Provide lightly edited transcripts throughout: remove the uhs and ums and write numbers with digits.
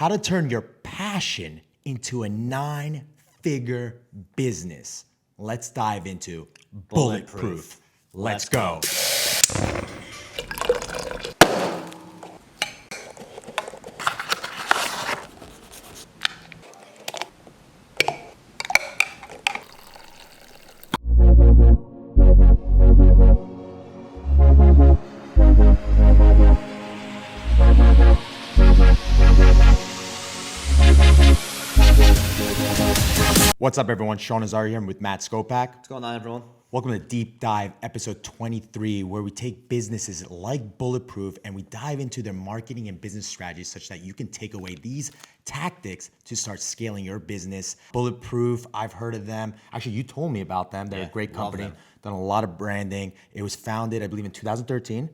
how to turn your passion into a 9-figure business. Let's dive into Bulletproof. Let's go. What's up, everyone? Sean Azari here. I'm with Matt Skopak. What's going on, everyone? Welcome to Deep Dive, episode 23, where we take businesses like Bulletproof and we dive into their marketing and business strategies such that you can take away these tactics to start scaling your business. Bulletproof, I've heard of them. Actually, you told me about them. They're a great company, done a lot of branding. It was founded, I believe, in 2013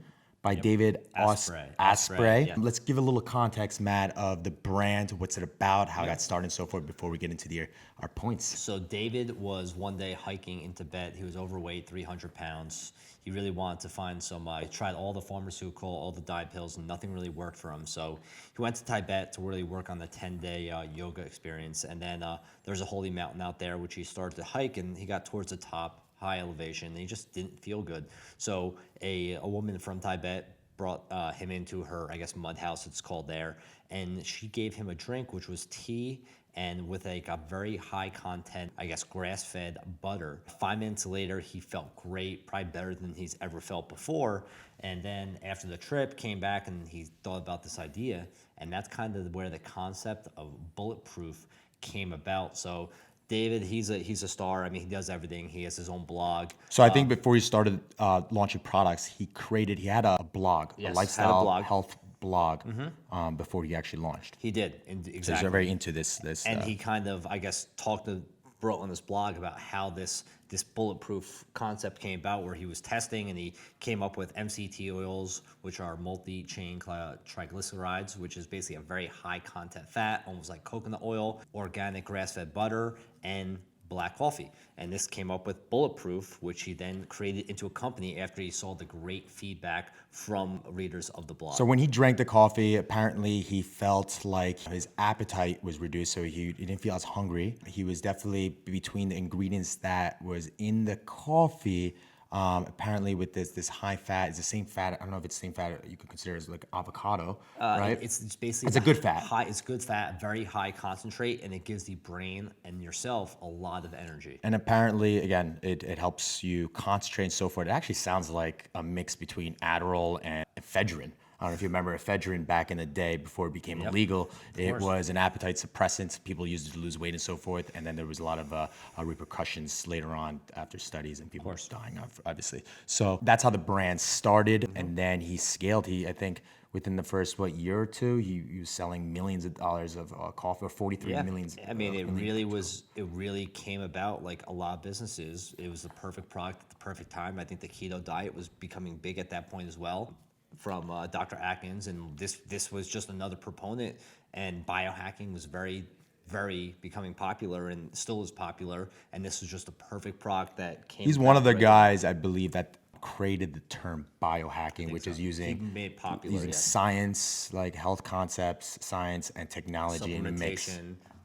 by Dave Asprey. Yeah. Let's give a little context, Matt, of the brand, what's it about, how it got started and so forth before we get into our points. So David was one day hiking in Tibet. He was overweight, 300 pounds. He really wanted to find some, he tried all the pharmaceutical, all the diet pills, and nothing really worked for him. So he went to Tibet to really work on the 10-day yoga experience. And then there's a holy mountain out there, which he started to hike, and he got towards the top, high elevation, and he just didn't feel good. So a woman from Tibet brought him into her, I guess, mud house, it's called there, and she gave him a drink, which was tea, and with a very high content, I guess, grass-fed butter. 5 minutes later, he felt great, probably better than he's ever felt before. And then after the trip, came back and he thought about this idea, and that's kind of where the concept of Bulletproof came about. So David, he's a star. I mean, he does everything. He has his own blog. So I think before he started launching products, he had a blog, a lifestyle health blog, before he actually launched. He did, exactly. So he's very into this. And he kind of, I guess, wrote on this blog about how this bulletproof concept came about, where he was testing and he came up with MCT oils, which are multi-chain triglycerides, which is basically a very high content fat, almost like coconut oil, organic grass-fed butter, and black coffee. And this came up with Bulletproof, which he then created into a company after he saw the great feedback from readers of the blog. So when he drank the coffee, apparently he felt like his appetite was reduced, so he didn't feel as hungry. He was definitely between the ingredients that was in the coffee. Apparently with this high fat, it's the same fat. I don't know if it's the same fat you could consider as like avocado, right? It's basically it's a good fat. It's good fat, very high concentrate, and it gives the brain and yourself a lot of energy. And apparently, again, it helps you concentrate and so forth. It actually sounds like a mix between Adderall and ephedrine. I don't know if you remember ephedrine back in the day before it became illegal. It was an appetite suppressant. People used it to lose weight and so forth. And then there was a lot of repercussions later on after studies and people were dying, obviously. So that's how the brand started. And then he scaled. I think within the first, year or two, he was selling millions of dollars of coffee, or 43 million. I mean, it really came about like a lot of businesses. It was the perfect product at the perfect time. I think the keto diet was becoming big at that point as well, from Dr. Atkins, and this was just another proponent, and biohacking was very, very becoming popular and still is popular, and this was just a perfect product that came. He's one of the guys, I believe, that created the term biohacking, which is using science, like health concepts, science and technology in the mix.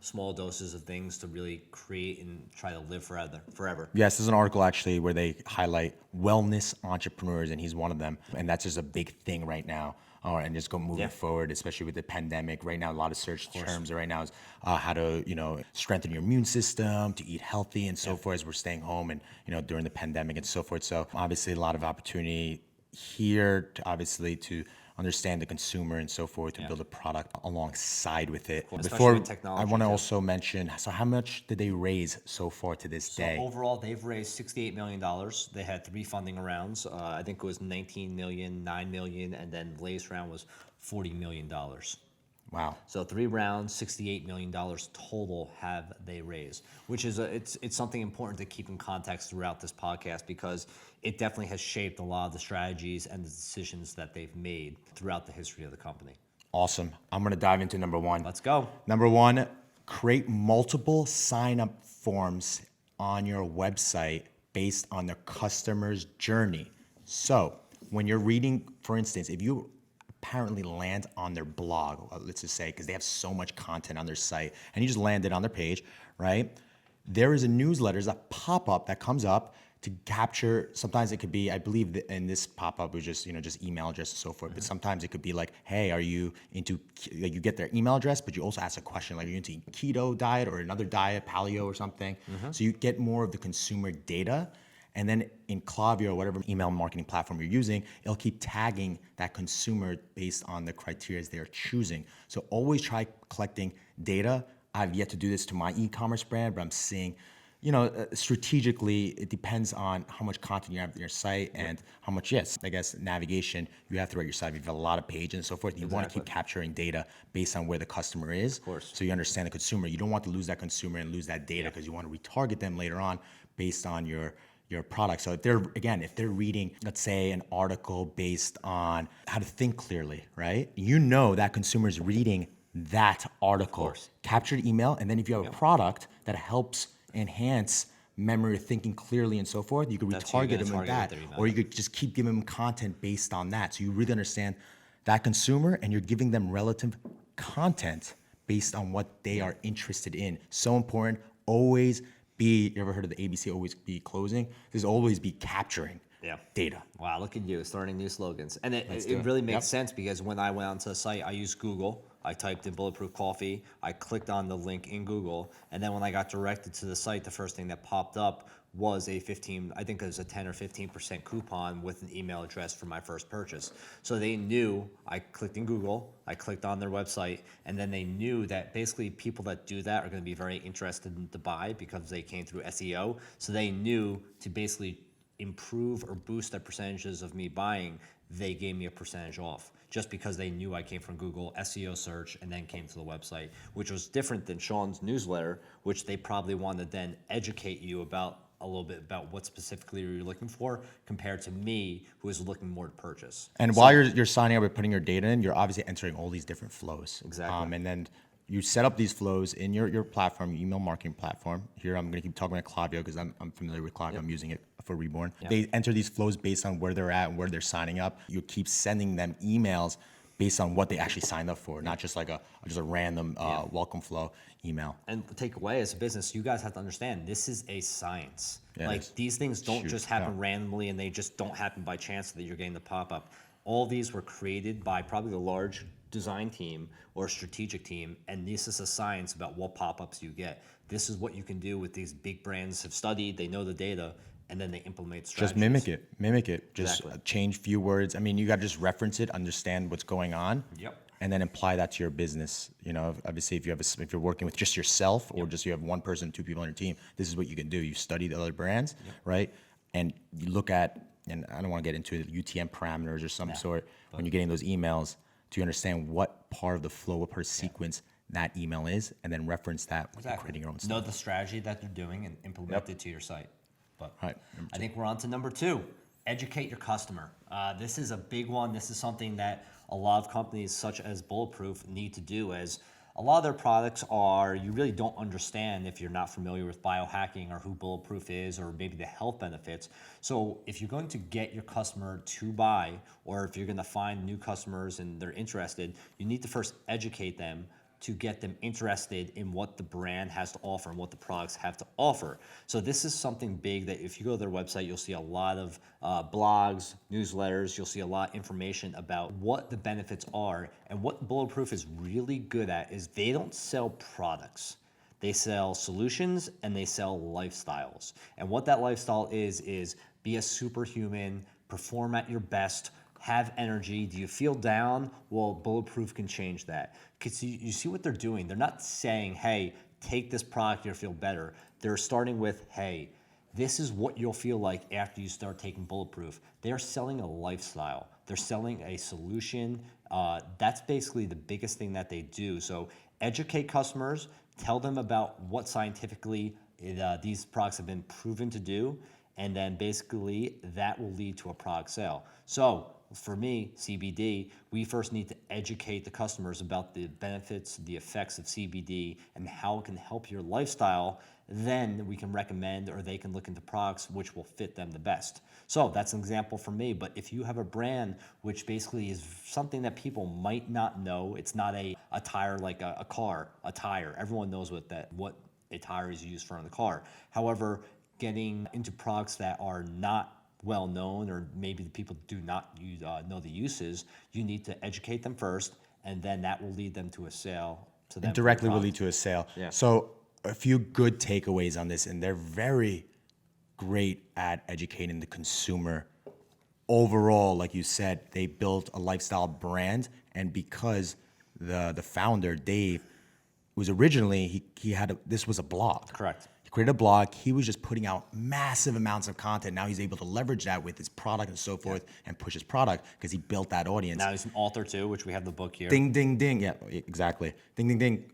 Small doses of things to really create and try to live forever. Yes, there's an article actually where they highlight wellness entrepreneurs, and he's one of them. And that's just a big thing right now. And just moving forward, especially with the pandemic. Right now, a lot of search terms right now is how to, strengthen your immune system, to eat healthy and so forth as we're staying home and, during the pandemic and so forth. So obviously a lot of opportunity here to understand the consumer and so forth, to build a product alongside with it. Especially with technology, I want to also mention, so how much did they raise so far to this day? Overall, they've raised $68 million. They had 3 funding rounds. I think it was 19 million, 9 million, and then the latest round was $40 million. Wow. So 3 rounds, $68 million total have they raised, which is it's something important to keep in context throughout this podcast, because it definitely has shaped a lot of the strategies and the decisions that they've made throughout the history of the company. Awesome. I'm going to dive into number 1. Let's go. Number 1, create multiple sign-up forms on your website based on the customer's journey. So when you're reading, for instance, if you apparently land on their blog, let's just say, because they have so much content on their site, and you just land it on their page, right? There is a newsletter, there's a pop-up that comes up to capture. Sometimes it could be, I believe that in this pop-up was just, just email address and so forth. But sometimes it could be like, hey, are you into, like you get their email address, but you also ask a question like, are you into keto diet or another diet, paleo or something? So you get more of the consumer data. And then in Klaviyo or whatever email marketing platform you're using, it'll keep tagging that consumer based on the criteria they're choosing. So always try collecting data. I've yet to do this to my e-commerce brand, but I'm seeing, strategically, it depends on how much content you have on your site and how much, I guess, navigation you have throughout your site. If you have a lot of pages and so forth, you want to keep capturing data based on where the customer is. Of course. So you understand the consumer. You don't want to lose that consumer and lose that data because you want to retarget them later on based on your product. So if they're reading, let's say, an article based on how to think clearly, right? That consumer is reading that article. Capture the email, and then if you have a product that helps enhance memory, thinking clearly, and so forth, you could retarget them with that, or you could just keep giving them content based on that. So you really understand that consumer, and you're giving them relative content based on what they are interested in. So important. Always be. You ever heard of the ABC? Always be closing. There's always be capturing. Data. Wow, look at you starting new slogans. And it really makes sense because when I went onto the site, I used Google. I typed in Bulletproof Coffee. I clicked on the link in Google. And then when I got directed to the site, the first thing that popped up was a 10 or 15% coupon with an email address for my first purchase. So they knew I clicked in Google, I clicked on their website, and then they knew that basically people that do that are going to be very interested in to buy because they came through SEO. So they knew to basically improve or boost their percentages of me buying, they gave me a percentage off just because they knew I came from Google, SEO search, and then came to the website, which was different than Sean's newsletter, which they probably wanted to then educate you about a little bit about what specifically you're looking for compared to me, who is looking more to purchase. And while you're signing up and putting your data in, you're obviously entering all these different flows. Exactly. And then you set up these flows in your platform, your email marketing platform. Here, I'm going to keep talking about Klaviyo because I'm familiar with Klaviyo. I'm using it for Reborn. They enter these flows based on where they're at and where they're signing up. You keep sending them emails based on what they actually signed up for, not just like a random welcome flow email. And the takeaway as a business, you guys have to understand this is a science. These things don't just happen randomly, and they just don't happen by chance that you're getting the pop-up. All these were created by probably the large design team or strategic team, and this is a science about what pop-ups you get. This is what you can do with these big brands have studied, they know the data, and then they implement strategies. Just mimic it. Just change few words. I mean, you got to just reference it, understand what's going on, and then apply that to your business. Obviously, if you're working with just yourself or just you have one person, two people on your team, this is what you can do. You study the other brands, right? And you look at, and I don't want to get into UTM parameters or some sort when you're getting those emails, to understand what part of the flow, what part of sequence that email is, and then reference that when you're creating your own stuff. Know the strategy that they're doing and implement it to your site. But I think we're on to number 2. Educate your customer. This is a big one. This is something that a lot of companies such as Bulletproof need to do, as a lot of their products you really don't understand if you're not familiar with biohacking or who Bulletproof is or maybe the health benefits. So if you're going to get your customer to buy, or if you're going to find new customers and they're interested, you need to first educate them to get them interested in what the brand has to offer and what the products have to offer. So this is something big that if you go to their website, you'll see a lot of blogs, newsletters, you'll see a lot of information about what the benefits are. And what Bulletproof is really good at is they don't sell products. They sell solutions and they sell lifestyles. And what that lifestyle is be a superhuman, perform at your best, have energy. Do you feel down? Well, Bulletproof can change that. Because you see what they're doing. They're not saying, hey, take this product, you'll feel better. They're starting with, hey, this is what you'll feel like after you start taking Bulletproof. They're selling a lifestyle. They're selling a solution. That's basically the biggest thing that they do. So educate customers, tell them about what scientifically these products have been proven to do, and then basically that will lead to a product sale. So for me, CBD, we first need to educate the customers about the benefits, the effects of CBD, and how it can help your lifestyle. Then we can recommend, or they can look into products which will fit them the best. So that's an example for me. But if you have a brand which basically is something that people might not know, it's not a tire like a car, a tire. Everyone knows what a tire is used for in the car. However, getting into products that are not well known, or maybe the people do not know the uses, you need to educate them first, and then that will lead them to a sale. To them Directly will lead to a sale. Yeah. So a few good takeaways on this, and they're very great at educating the consumer. Overall, like you said, they built a lifestyle brand, and because the founder, Dave, was originally, this was a blog. Correct. He created a blog. He was just putting out massive amounts of content. Now he's able to leverage that with his product and so forth, and push his product because he built that audience. Now he's an author too, which we have the book here. Ding, ding, ding. Yeah, exactly. Ding, ding, ding.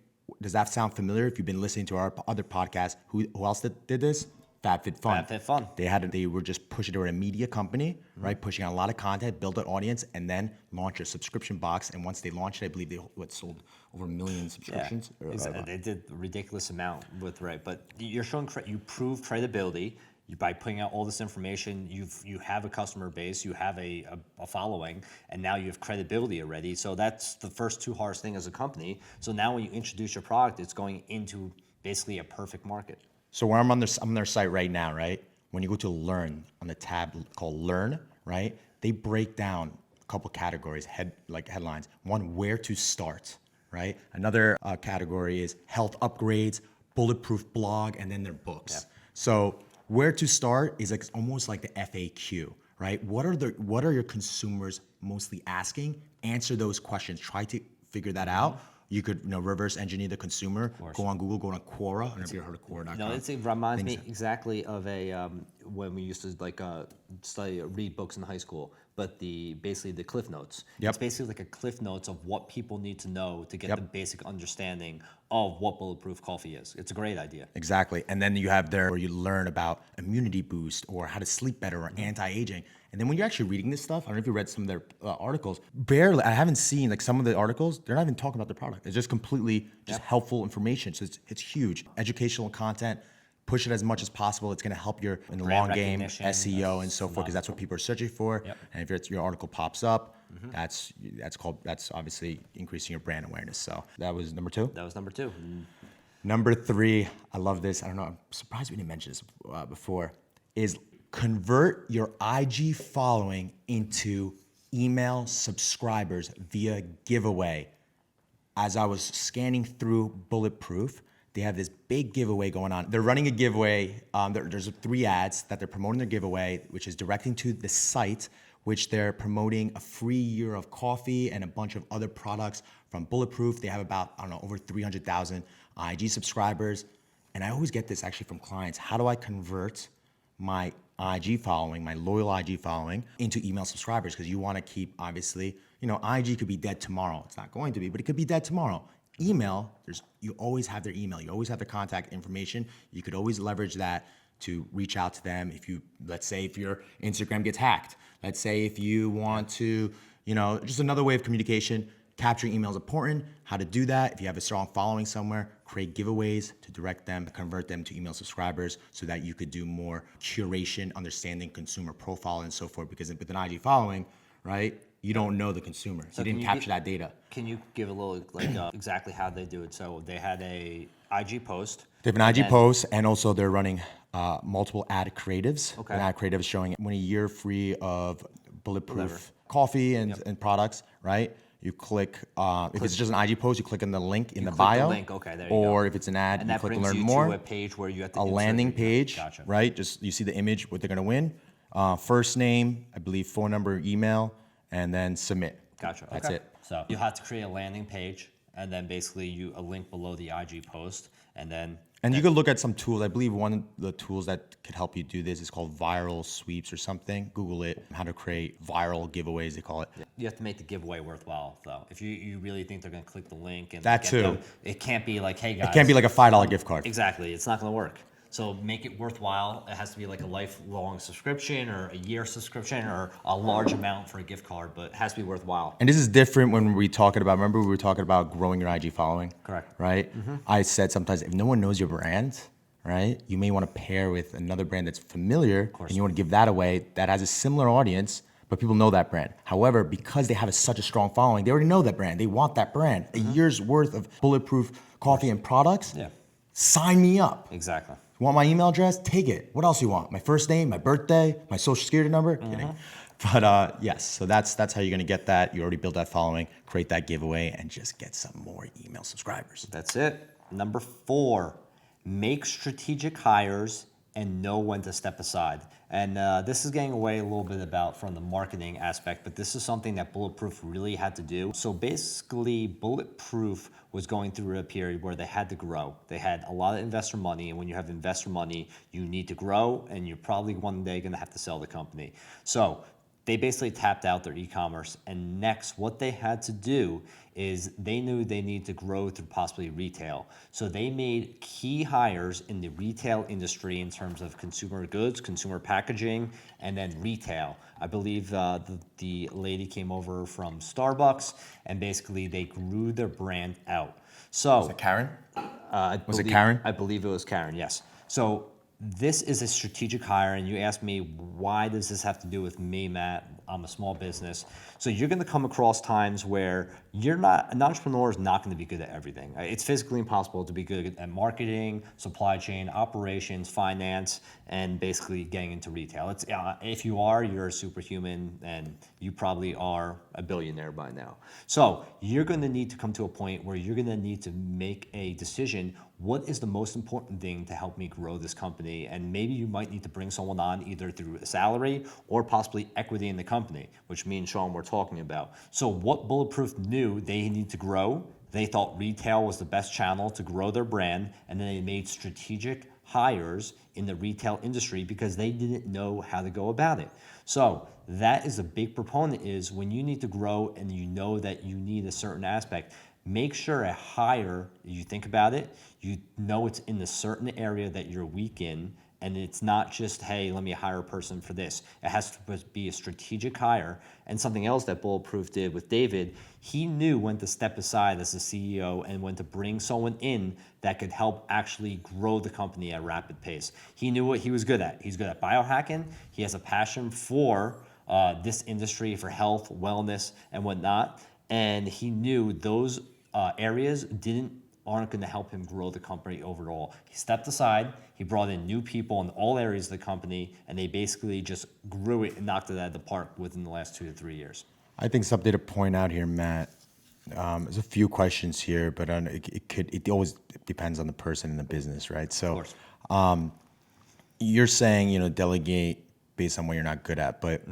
Does that sound familiar? If you've been listening to our other podcast, who else did this? FabFitFun. FabFitFun. They were just pushing. They were a media company, right? Pushing out a lot of content, build an audience, and then launch a subscription box. And once they launched it, I believe they sold over 1 million subscriptions. Yeah, exactly. They did a ridiculous amount with, right? But you're showing you prove credibility. By putting out all this information, you have a customer base, you have a following, and now you have credibility already. So that's the first two hardest thing as a company. So now when you introduce your product, it's going into basically a perfect market. So where I'm on their site right now, right? When you go to Learn, on the tab called Learn, right? They break down a couple categories, headlines. One, where to start, right? Another category is health upgrades, bulletproof blog, and then their books. Yep. So where to start is almost like the FAQ, right? What are your consumers mostly asking? Answer those questions. Try to figure that out. You could reverse engineer the consumer. Go on Google, go on Quora. I don't know if you heard of Quora.com. No, it reminds me exactly of when we used to read books in high school, but basically the Cliff Notes. Yep. It's basically like a Cliff Notes of what people need to know to get the basic understanding of what Bulletproof coffee is. It's a great idea. Exactly. And then you have where you learn about immunity boost or how to sleep better or anti-aging. And then when you're actually reading this stuff, I don't know if you read some of their articles, I haven't seen some of the articles, they're not even talking about the product. It's just completely helpful information. So it's huge. Educational content, push it as much as possible. It's going to help in the long game, SEO and so forth, because that's what people are searching for. Yep. And if your article pops up, that's obviously increasing your brand awareness. So that was number 2. That was number 2. Number 3, I love this. I don't know, I'm surprised we didn't mention this before, is convert your IG following into email subscribers via giveaway. As I was scanning through Bulletproof, they have this big giveaway going on. They're running a giveaway. There's 3 ads that they're promoting their giveaway, which is directing to the site, which they're promoting a free year of coffee and a bunch of other products from Bulletproof. They have about, over 300,000 IG subscribers. And I always get this actually from clients. How do I convert my IG following, my loyal IG following, into email subscribers? Because you want to keep, obviously, IG could be dead tomorrow. It's not going to be, but it could be dead tomorrow. Email, you always have their email. You always have their contact information. You could always leverage that to reach out to them. Let's say if your Instagram gets hacked. Let's say if you want to, just another way of communication. Capturing email is important. How to do that? If you have a strong following somewhere, create giveaways to direct them, convert them to email subscribers so that you could do more curation, understanding consumer profile and so forth. Because with an IG following, right, you don't know the consumer. So you didn't capture that data. Can you give a little, exactly how they do it? So they had a IG post. They have an IG post, and also they're running multiple ad creatives. Okay. An ad creative is showing 1 year free of Bulletproof coffee and products, right? You click, if it's just an IG post, you click on the link in the bio. The link. Okay, there you or go. If it's an ad, and you that click brings learn you more. to a page where you have to a landing page, Gotcha. right? Just you see the image, what they're gonna win. First name, I believe phone number, email, and then submit. Gotcha. That's it. So you have to create a landing page, and then basically a link below the IG post, and then. And you could look at some tools. I believe one of the tools that could help you do this is called viral sweeps or something. Google it, how to create viral giveaways, they call it. You have to make the giveaway worthwhile, though. If you really think they're going to click the link and that too, it can't be like, hey guys. It can't be like a $5 gift card. Exactly, it's not going to work. So make it worthwhile. It has to be like a lifelong subscription or a year subscription or a large amount for a gift card, but it has to be worthwhile. And this is different when we talking about, remember we were talking about growing your IG following? Correct. Right? I said sometimes if no one knows your brand, right, you may want to pair with another brand that's familiar and you want to give that away that has a similar audience, but people know that brand. However, because they have such a strong following, they already know that brand. They want that brand. A year's worth of Bulletproof coffee and products, Yeah. sign me up. Exactly. You want my email address? Take it. What else you want? My first name, my birthday, my social security number? Kidding. But yes, so that's how you're gonna get that. You already built that following, create that giveaway, and just get some more email subscribers. That's it. Number 4, make strategic hires and know when to step aside. And this is getting away a little bit from the marketing aspect, but this is something that Bulletproof really had to do. So basically, Bulletproof was going through a period where they had to grow. They had a lot of investor money, and when you have investor money, you need to grow, and you're probably one day gonna have to sell the company. So they basically tapped out their e-commerce, and next what they had to do is they knew they needed to grow through possibly retail. So they made key hires in the retail industry in terms of consumer goods, consumer packaging, and then retail. I believe the lady came over from Starbucks, and basically they grew their brand out. So Was it Karen? was it Karen? I believe it was Karen, yes. So this is a strategic hire, and you asked me, why does this have to do with me, Matt? I'm a small business. So you're gonna come across times where an entrepreneur is not gonna be good at everything. It's physically impossible to be good at marketing, supply chain, operations, finance, and basically getting into retail. If you are, you're a superhuman, and you probably are a billionaire by now. So you're gonna need to come to a point where you're gonna need to make a decision. What is the most important thing to help me grow this company? And maybe you might need to bring someone on either through a salary or possibly equity in the company, which me and Sean were talking about. So what Bulletproof knew they need to grow, they thought retail was the best channel to grow their brand, and then they made strategic hires in the retail industry because they didn't know how to go about it. So that is a big proponent, is when you need to grow and you know that you need a certain aspect, make sure a hire, you think about it, you know it's in the certain area that you're weak in, and it's not just, hey, let me hire a person for this. It has to be a strategic hire. And something else that Bulletproof did with David, he knew when to step aside as the CEO and when to bring someone in that could help actually grow the company at a rapid pace. He knew what he was good at. He's good at biohacking. He has a passion for this industry, for health, wellness, and whatnot. And he knew those areas aren't going to help him grow the company overall. He stepped aside, he brought in new people in all areas of the company, and they basically just grew it and knocked it out of the park within the last 2 to 3 years. I think something to point out here, Matt. There's a few questions here, but it always depends on the person and the business, right? So, you're saying delegate based on what you're not good at, but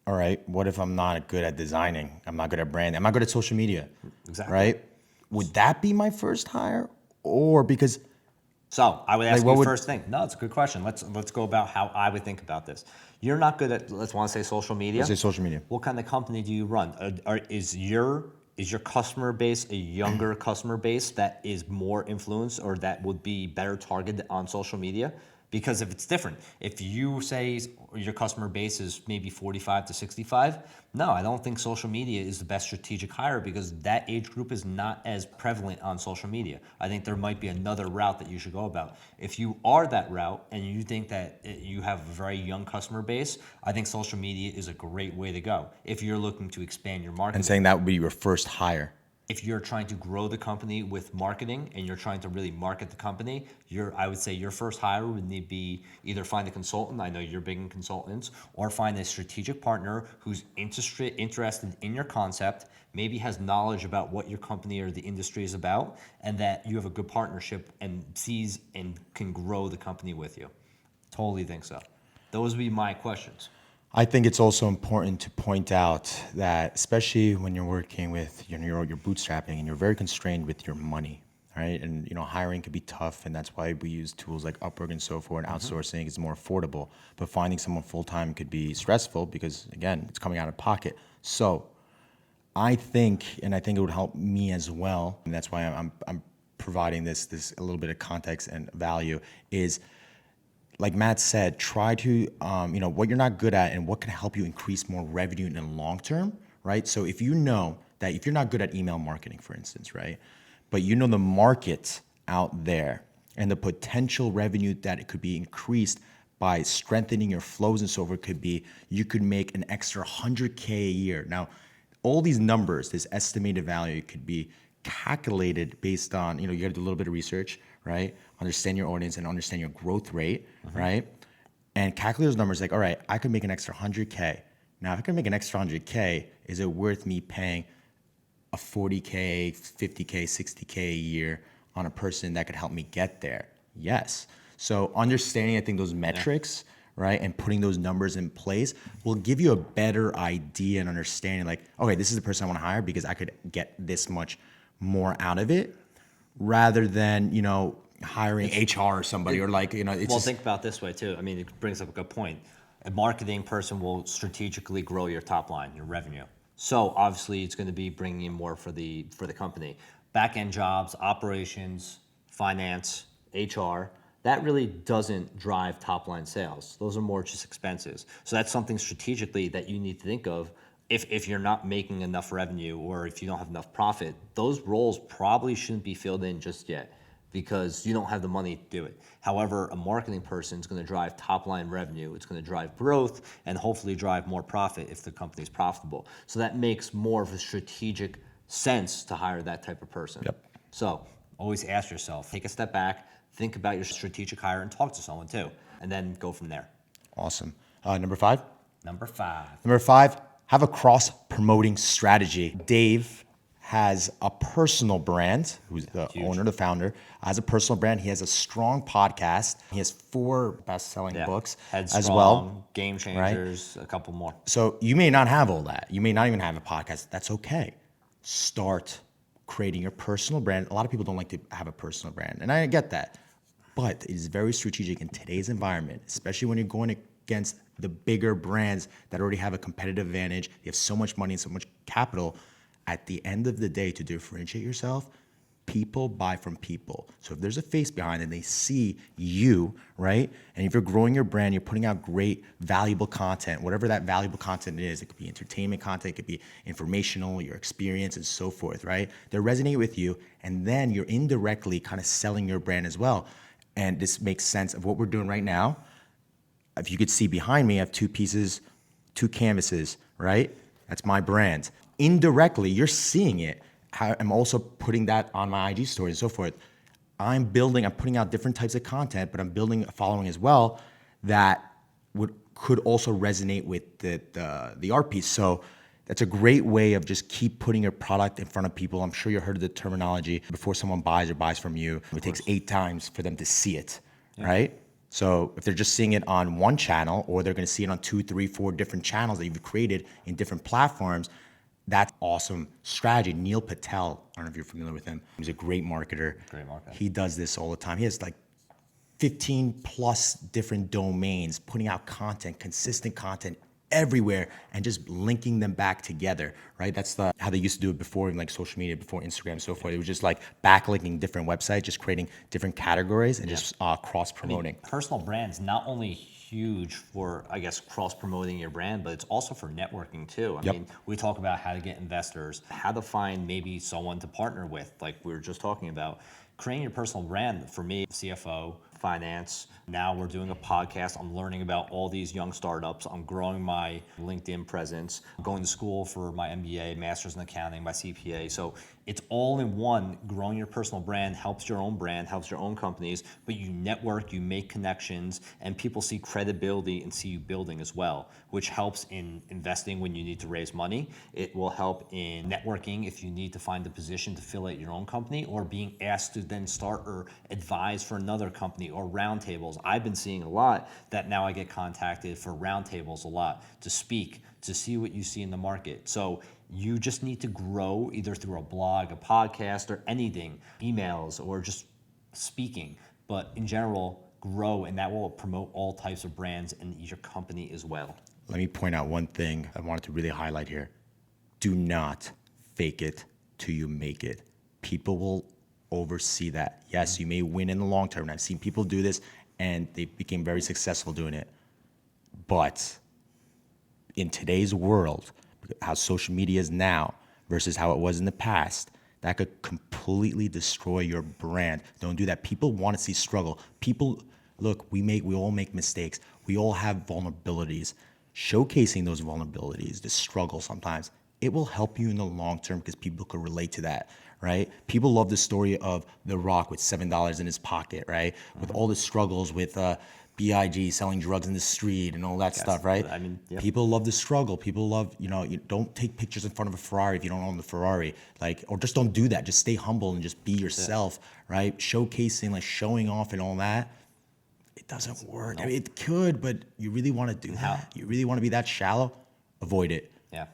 all right, what if I'm not good at designing? I'm not good at branding. I'm not good at social media. Exactly. Right? Would that be my first hire, or because? So I would ask you first thing. No, it's a good question. Let's go about how I would think about this. You're not good at, let's want to say social media. Let's say social media. What kind of company do you run? Is your customer base a younger customer base that is more influenced or that would be better targeted on social media? Because if it's different, if you say your customer base is maybe 45 to 65, no, I don't think social media is the best strategic hire because that age group is not as prevalent on social media. I think there might be another route that you should go about. If you are that route and you think that you have a very young customer base, I think social media is a great way to go. If you're looking to expand your market. And saying that would be your first hire. If you're trying to grow the company with marketing and you're trying to really market the company, I would say your first hire would need to be either find a consultant, I know you're big in consultants, or find a strategic partner who's interested in your concept, maybe has knowledge about what your company or the industry is about, and that you have a good partnership and sees and can grow the company with you. Totally think so. Those would be my questions. I think it's also important to point out that, especially when you're working with you're bootstrapping and you're very constrained with your money, right? And hiring can be tough, and that's why we use tools like Upwork and so forth. And outsourcing is more affordable, but finding someone full time could be stressful because again, it's coming out of pocket. So, I think it would help me as well, and that's why I'm providing this a little bit of context and value is, like Matt said, try to, what you're not good at and what can help you increase more revenue in the long term, right? So if you know that if you're not good at email marketing, for instance, right, but you know the market out there and the potential revenue that it could be increased by strengthening your flows and so forth could be, you could make an extra 100K a year. Now, all these numbers, this estimated value could be calculated based on, you got to do a little bit of research, right? Understand your audience and understand your growth rate, right? And calculate those numbers like, all right, I could make an extra 100K. Now, if I can make an extra 100K, is it worth me paying a 40K, 50K, 60K a year on a person that could help me get there? Yes. So understanding, I think, those metrics, right, and putting those numbers in place will give you a better idea and understanding like, okay, this is the person I want to hire because I could get this much more out of it rather than, hiring HR or somebody or like, it's Well, think about it this way too. I mean, it brings up a good point. A marketing person will strategically grow your top line, your revenue. So obviously it's going to be bringing in more for the company. Back-end jobs, operations, finance, HR, that really doesn't drive top-line sales. Those are more just expenses. So that's something strategically that you need to think of. If you're not making enough revenue or if you don't have enough profit, those roles probably shouldn't be filled in just yet because you don't have the money to do it. However, a marketing person is going to drive top-line revenue. It's going to drive growth and hopefully drive more profit if the company is profitable. So that makes more of a strategic sense to hire that type of person. Yep. So always ask yourself, take a step back, think about your strategic hire and talk to someone too, and then go from there. awesome. Number 5? Number 5. Number 5, have a cross-promoting strategy. Dave has a personal brand, who's the owner, the founder, has a personal brand. He has a strong podcast. He has 4 best-selling books Headstrong, as well. Game Changers, right? A couple more. So you may not have all that. You may not even have a podcast. That's okay. Start creating your personal brand. A lot of people don't like to have a personal brand, and I get that. But it is very strategic in today's environment, especially when you're going against the bigger brands that already have a competitive advantage. They have so much money and so much capital. At the end of the day, to differentiate yourself, people buy from people. So if there's a face behind it, they see you, right? And if you're growing your brand, you're putting out great, valuable content, whatever that valuable content is. It could be entertainment content, it could be informational, your experience, and so forth, right? They resonate with you, and then you're indirectly kind of selling your brand as well. And this makes sense of what we're doing right now. If you could see behind me, I have 2 pieces, 2 canvases, right? That's my brand. Indirectly, you're seeing it. I'm also putting that on my IG stories and so forth. I'm putting out different types of content, but I'm building a following as well that could also resonate with the art piece. So that's a great way of just keep putting your product in front of people. I'm sure you heard of the terminology, before someone buys or buys from you, it takes 8 times for them to see it, right? So if they're just seeing it on one channel, or they're going to see it on 2, 3, 4 different channels that you've created in different platforms, that's awesome strategy. Neil Patel, I don't know if you're familiar with him. He's a great marketer. Great marketer. He does this all the time. He has like 15 plus different domains, putting out content, consistent content everywhere, and just linking them back together, right? That's how they used to do it before in like social media, before Instagram and so forth. It was just like backlinking different websites, just creating different categories and just cross-promoting. Personal brand's not only huge for, I guess, cross-promoting your brand, but it's also for networking too. I mean, we talk about how to get investors, how to find maybe someone to partner with, like we were just talking about. Creating your personal brand, for me, CFO, finance. Now we're doing a podcast. I'm learning about all these young startups. I'm growing my LinkedIn presence. I'm going to school for my MBA, Master's in Accounting, my CPA. So it's all in one. Growing your personal brand helps your own companies, but you network, you make connections, and people see credibility and see you building as well, which helps in investing when you need to raise money. It will help in networking if you need to find a position to fill out your own company, or being asked to then start or advise for another company, or roundtables. I've been seeing a lot that now I get contacted for roundtables a lot to speak, to see what you see in the market. So you just need to grow either through a blog, a podcast, or anything, emails, or just speaking. But in general, grow, and that will promote all types of brands in your company as well. Let me point out one thing I wanted to really highlight here. Do not fake it till you make it. People will oversee that. Yes, you may win in the long term. And I've seen people do this and they became very successful doing it. But in today's world, how social media is now versus how it was in the past, that could completely destroy your brand. Don't do that. People want to see struggle. People, look, we all make mistakes. We all have vulnerabilities. Showcasing those vulnerabilities, the struggle sometimes, it will help you in the long term because people could relate to that, right? People love the story of The Rock with $7 in his pocket, right? With all the struggles with BIG selling drugs in the street and all that stuff, right? I mean, yep. People love the struggle. People love, you don't take pictures in front of a Ferrari if you don't own the Ferrari, or just don't do that. Just stay humble and just be yourself, right? Showcasing, showing off and all that. It doesn't work. I mean, it could, but you really want to do that? You really want to be that shallow? Avoid it. Yeah.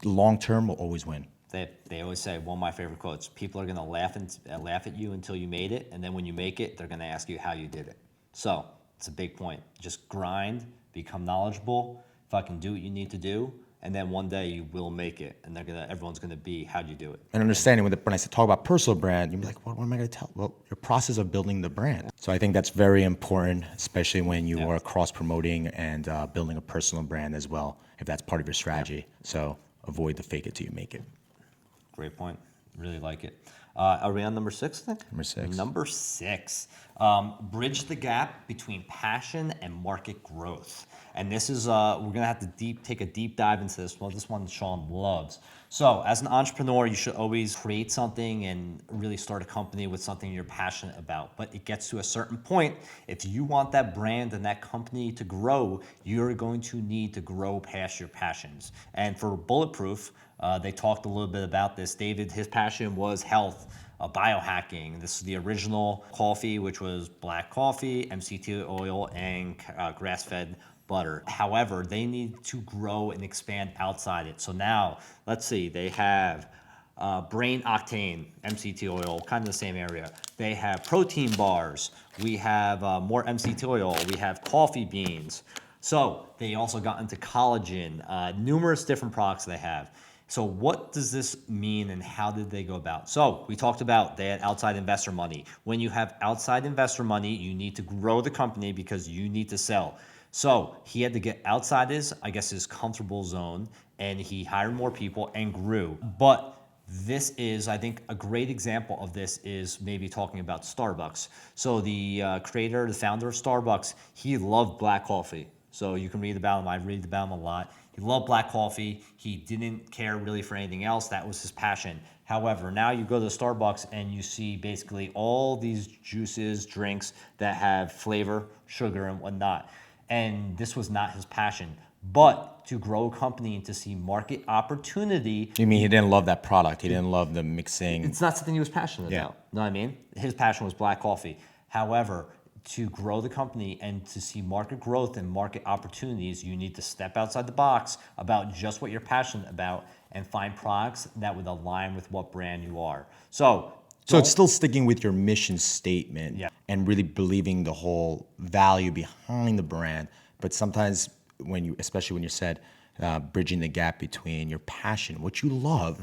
Long term will always win. They always say, one of my favorite quotes, people are going to laugh at you until you made it, and then when you make it, they're going to ask you how you did it. So it's a big point. Just grind, become knowledgeable, fucking do what you need to do, and then one day you will make it, and everyone's gonna be, how'd you do it? And understanding when I talk about personal brand, you'll be like, what am I gonna tell? Well, your process of building the brand. So I think that's very important, especially when you are cross-promoting and building a personal brand as well, if that's part of your strategy. So avoid the fake it till you make it. Great point. Really like it. Are we on number 6, I think? Number 6. Number 6. Bridge the gap between passion and market growth. And this is, we're going to have to take a deep dive into this one. This one Sean loves. So as an entrepreneur, you should always create something and really start a company with something you're passionate about. But it gets to a certain point. If you want that brand and that company to grow, you're going to need to grow past your passions. And for Bulletproof, they talked a little bit about this. David, his passion was health, biohacking. This is the original coffee, which was black coffee, MCT oil, and grass-fed butter. However, they need to grow and expand outside it. So now, let's see, they have brain octane, MCT oil, kind of the same area. They have protein bars. We have more MCT oil. We have coffee beans. So they also got into collagen, numerous different products they have. So what does this mean and how did they go about? So we talked about they had outside investor money. When you have outside investor money, you need to grow the company because you need to sell. So he had to get outside his comfortable zone, and he hired more people and grew. But this is, I think, a great example of this is maybe talking about Starbucks. So the the founder of Starbucks, he loved black coffee. So you can read about him. I read about him a lot. He loved black coffee. He didn't care really for anything else. That was his passion. However, now you go to Starbucks and you see basically all these juices, drinks that have flavor, sugar, and whatnot. And this was not his passion. But to grow a company and to see market opportunity. You mean he didn't love that product? He didn't love the mixing? It's not something he was passionate about. You know what I mean? His passion was black coffee. However, to grow the company and to see market growth and market opportunities, you need to step outside the box about just what you're passionate about and find products that would align with what brand you are. So it's still sticking with your mission statement and really believing the whole value behind the brand. But sometimes especially when you said bridging the gap between your passion, what you love,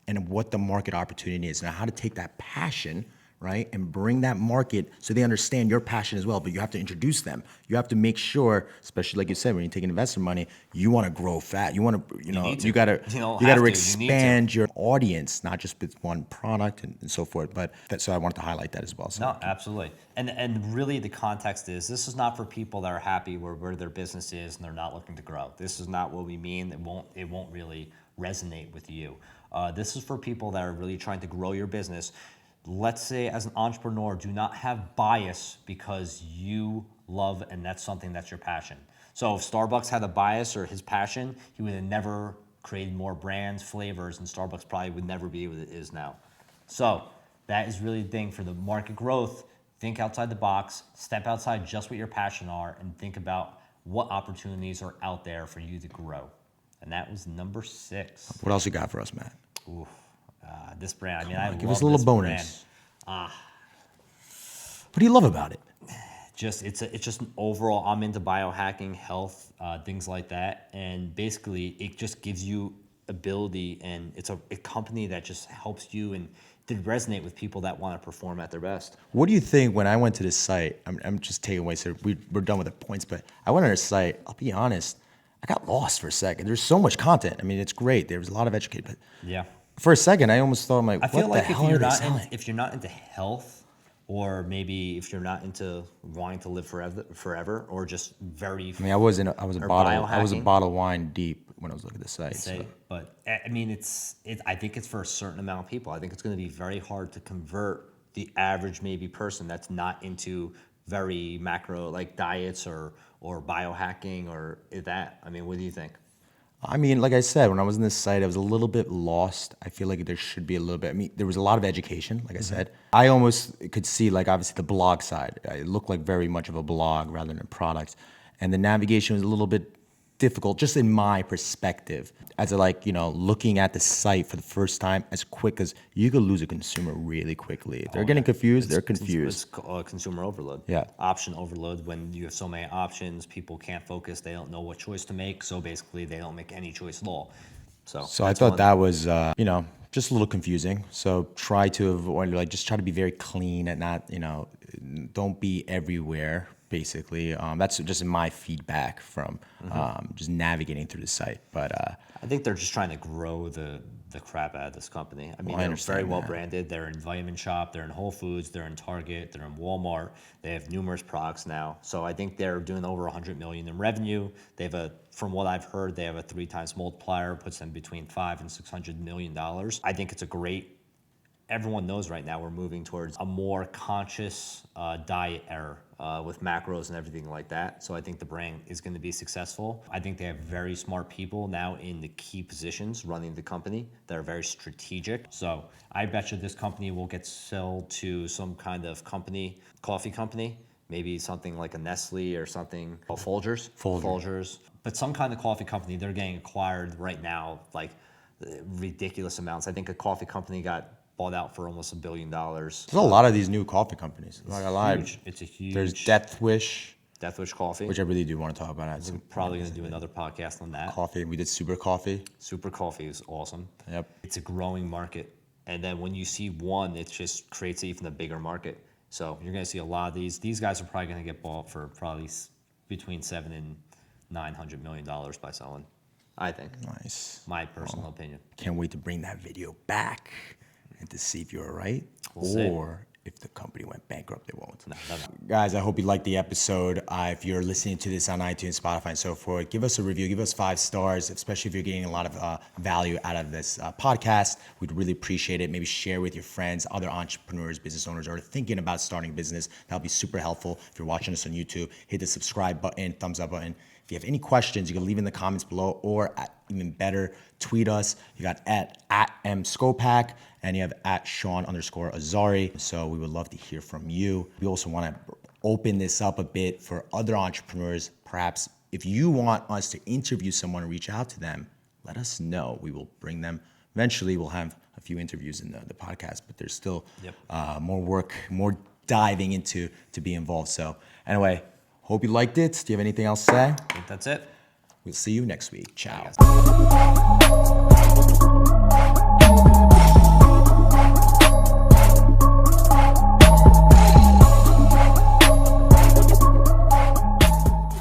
and what the market opportunity is. Now, how to take that passion, right, and bring that market so they understand your passion as well. But you have to introduce them. You have to make sure, especially like you said, when you take investor money, you want to grow fat. You want to, you got to expand your audience, not just with one product and so forth. But so I wanted to highlight that as well. So. No, absolutely. And really the context is this is not for people that are happy where their business is and they're not looking to grow. This is not what we mean. It won't really resonate with you. This is for people that are really trying to grow your business. Let's say as an entrepreneur, do not have bias because you love and that's something that's your passion. So if Starbucks had a bias or his passion, he would have never created more brands, flavors, and Starbucks probably would never be what it is now. So that is really the thing for the market growth. Think outside the box, step outside just what your passion are, and think about what opportunities are out there for you to grow. And that was number 6. What else you got for us, Matt? Ooh. This brand, I love give us a little bonus. What do you love about it? It's just an overall. I'm into biohacking, health, things like that, and basically it just gives you ability, and it's a company that just helps you and did resonate with people that want to perform at their best. What do you think when I went to this site? I'm just taking away, so we're done with the points, but I went on their site. I'll be honest, I got lost for a second. There's so much content. I mean, it's great. There was a lot of education, but Yeah. for a second, I almost thought, I'm like, I feel what like the hell are they selling? if you're not into health, or maybe if you're not into wanting to live forever, or just very I mean, I was a or bottle biohacking. of wine deep when I was looking at the site. say, So. but I mean, I think it's for a certain amount of people. I think it's going to be very hard to convert the average maybe person that's not into very macro like diets or biohacking or that. I mean, what do you think? I mean, like I said, when I was in this site, I was a little bit lost. I feel like there should be a little bit. I mean, there was a lot of education, like I said. I almost could see, like, obviously the blog side. It looked like very much of a blog rather than products. And the navigation was a little bit difficult, just in my perspective. As a, like, looking at the site for the first time, as quick as you could lose a consumer really quickly. If they're getting confused, they're confused. It's consumer overload. Yeah. Option overload. When you have so many options, people can't focus. They don't know what choice to make. So basically, they don't make any choice at all. So I thought that was, just a little confusing. So try to avoid, like, just try to be very clean and not, don't be everywhere, basically. That's just my feedback from just navigating through the site. But I think they're just trying to grow the crap out of this company. I mean, I they're understand very well that. branded. They're in Vitamin Shop, they're in Whole Foods, they're in Target, they're in Walmart. They have numerous products now. So I think they're doing over 100 million in revenue. They have from what I've heard, they have a 3 times multiplier, puts them between $500 and $600 million. I think it's a great. Everyone knows right now we're moving towards a more conscious diet era with macros and everything like that. So I think the brand is going to be successful. I think they have very smart people now in the key positions running the company that are very strategic. So I bet you this company will get sold to some kind of coffee company, maybe something like a Nestle or something. Oh, Folgers. But some kind of coffee company, they're getting acquired right now, like ridiculous amounts. I think a coffee company got bought out for almost $1 billion. there's a lot of these new coffee companies. I'm not gonna lie. Huge. It's a huge. There's Death Wish, Deathwish Coffee. which I really do want to talk about. I had some Probably going to do another podcast on that. coffee. We did Super Coffee. Super Coffee is awesome. Yep. It's a growing market. And then when you see one, it just creates even a bigger market. So you're going to see a lot of these. These guys are probably going to get bought for probably between $700 and $900 million by someone, I think. Nice. My personal opinion. Can't wait to bring that video back and to see if you're right see. or if the company went bankrupt. They won't. No. Guys, I hope you liked the episode. If you're listening to this on iTunes, Spotify, and so forth, give us a review. Give us 5 stars, especially if you're getting a lot of value out of this podcast. We'd really appreciate it. Maybe share with your friends, other entrepreneurs, business owners, or thinking about starting a business. That'll be super helpful. If you're watching us on YouTube, hit the subscribe button, thumbs up button. If you have any questions, you can leave in the comments below, or even better, tweet us. You got at mscopac, and you have at Sean_Azari. So we would love to hear from you. We also want to open this up a bit for other entrepreneurs. Perhaps if you want us to interview someone or reach out to them, let us know. We will bring them. Eventually, we'll have a few interviews in the podcast, but there's still more work, more diving into to be involved. So anyway, hope you liked it. Do you have anything else to say? I think that's it. We'll see you next week. Ciao.